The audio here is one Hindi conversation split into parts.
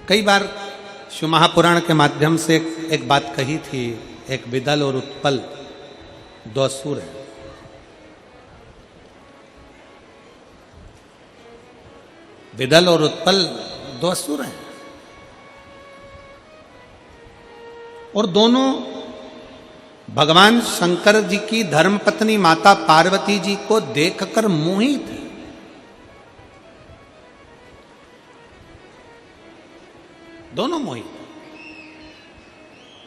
कई बार शिव महापुराण के माध्यम से एक बात कही थी। एक विदल और उत्पल दो असुर है। विदल और उत्पल दो असुर हैं और दोनों भगवान शंकर जी की धर्मपत्नी माता पार्वती जी को देखकर मोहित थे। दोनों मोहित।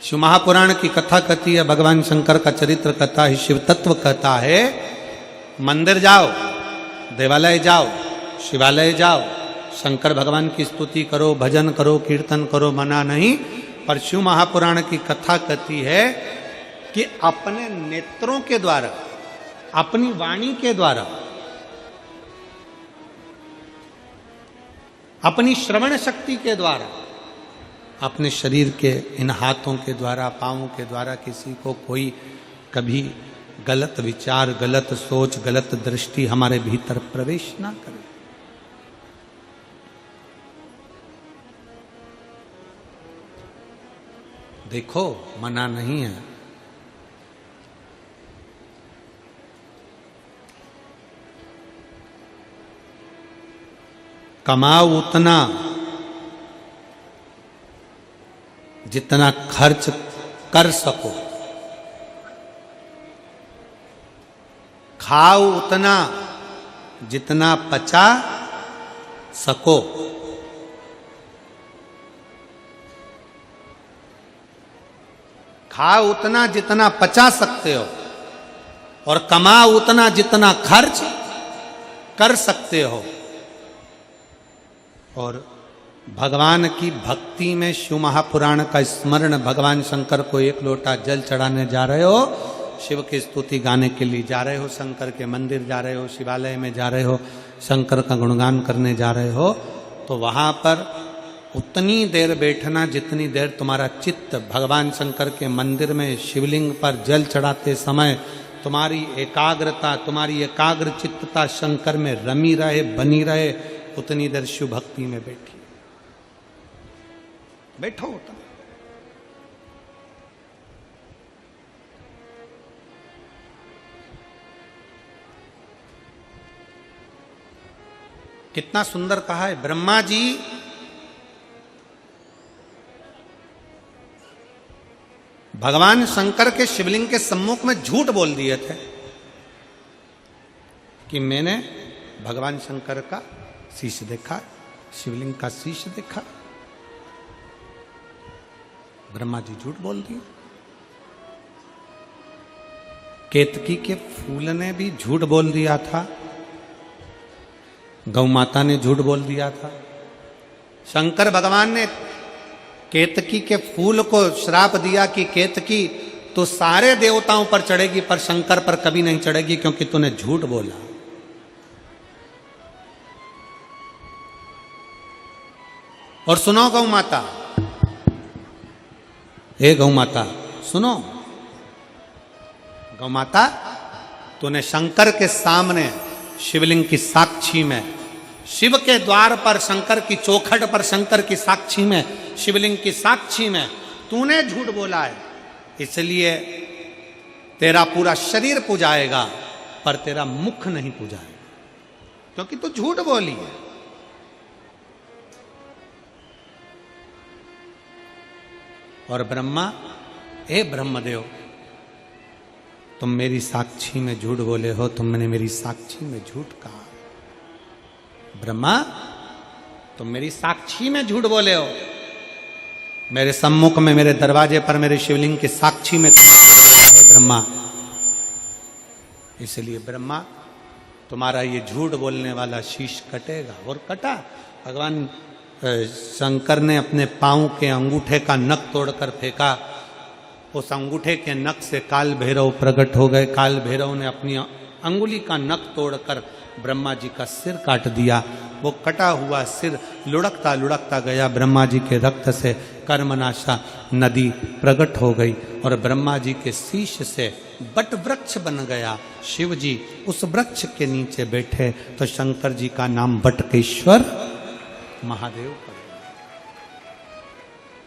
शिव महापुराण की कथा कहती है, भगवान शंकर का चरित्र कहता है, शिव तत्व कहता है, मंदिर जाओ, देवालय जाओ, शिवालय जाओ, शंकर भगवान की स्तुति करो, भजन करो, कीर्तन करो, मना नहीं। पर शिव महापुराण की कथा कहती है कि अपने नेत्रों के द्वारा, अपनी वाणी के द्वारा, अपनी श्रवण शक्ति के द्वारा, अपने शरीर के इन हाथों के द्वारा, पांवों के द्वारा किसी को कोई कभी गलत विचार, गलत सोच, गलत दृष्टि हमारे भीतर प्रवेश ना करे। देखो, मना नहीं है। कमाओ उतना जितना खर्च कर सको, खाओ उतना जितना पचा सको, खाओ उतना जितना पचा सकते हो और कमाओ उतना जितना खर्च कर सकते हो। और भगवान की भक्ति में शिव महापुराण का स्मरण, भगवान शंकर को एक लोटा जल चढ़ाने जा रहे हो, शिव की स्तुति गाने के लिए जा रहे हो, शंकर के मंदिर जा रहे हो, शिवालय में जा रहे हो, शंकर का गुणगान करने जा रहे हो, तो वहां पर उतनी देर बैठना जितनी देर तुम्हारा चित्त भगवान शंकर के मंदिर में शिवलिंग पर जल चढ़ाते समय तुम्हारी एकाग्रता, तुम्हारी एकाग्र चित्तता शंकर में रमी रहे, बनी रहे, उतनी देर शिव भक्ति में बैठी। बैठो उतना। कितना सुंदर कहा है। ब्रह्मा जी भगवान शंकर के शिवलिंग के सम्मुख में झूठ बोल दिए थे कि मैंने भगवान शंकर का शीश देखा, शिवलिंग का शीश देखा। ब्रह्मा जी झूठ बोल दिए। केतकी के फूल ने भी झूठ बोल दिया था, गौ माता ने झूठ बोल दिया था। शंकर भगवान ने केतकी के फूल को श्राप दिया कि केतकी तो सारे देवताओं पर चढ़ेगी पर शंकर पर कभी नहीं चढ़ेगी क्योंकि तूने झूठ बोला। और सुनो गौ माता, हे गौ माता सुनो, गौ माता तूने शंकर के सामने शिवलिंग की साक्षी में, शिव के द्वार पर, शंकर की चौखट पर, शंकर की साक्षी में, शिवलिंग की साक्षी में तूने झूठ बोला है, इसलिए तेरा पूरा शरीर पूजाएगा पर तेरा मुख नहीं पूजाएगा क्योंकि तू झूठ बोली है। और ब्रह्मा, हे ब्रह्मदेव तुम मेरी साक्षी में झूठ बोले हो, तुमने मेरी साक्षी में झूठ कहा। ब्रह्मा तुम मेरी साक्षी में झूठ बोले हो, मेरे सम्मुख में, मेरे दरवाजे पर, मेरे शिवलिंग की साक्षी में तुमने झूठ बोला है ब्रह्मा। इसलिए ब्रह्मा तुम्हारा ये झूठ बोलने वाला शीश कटेगा। और कटा। भगवान शंकर ने अपने पांव के अंगूठे का नख तोड़कर फेंका। उस अंगूठे के नख से काल भैरव प्रकट हो गए। काल भैरव ने अपनी अंगुली का नख तोड़कर ब्रह्मा जी का सिर काट दिया। वो कटा हुआ सिर लुढ़कता लुढ़कता गया। ब्रह्मा जी के रक्त से कर्मनाशा नदी प्रकट हो गई और ब्रह्मा जी के शीश से बट वृक्ष बन गया। शिव जी उस वृक्ष के नीचे बैठे तो शंकर जी का नाम बटकेश्वर महादेव पड़ा।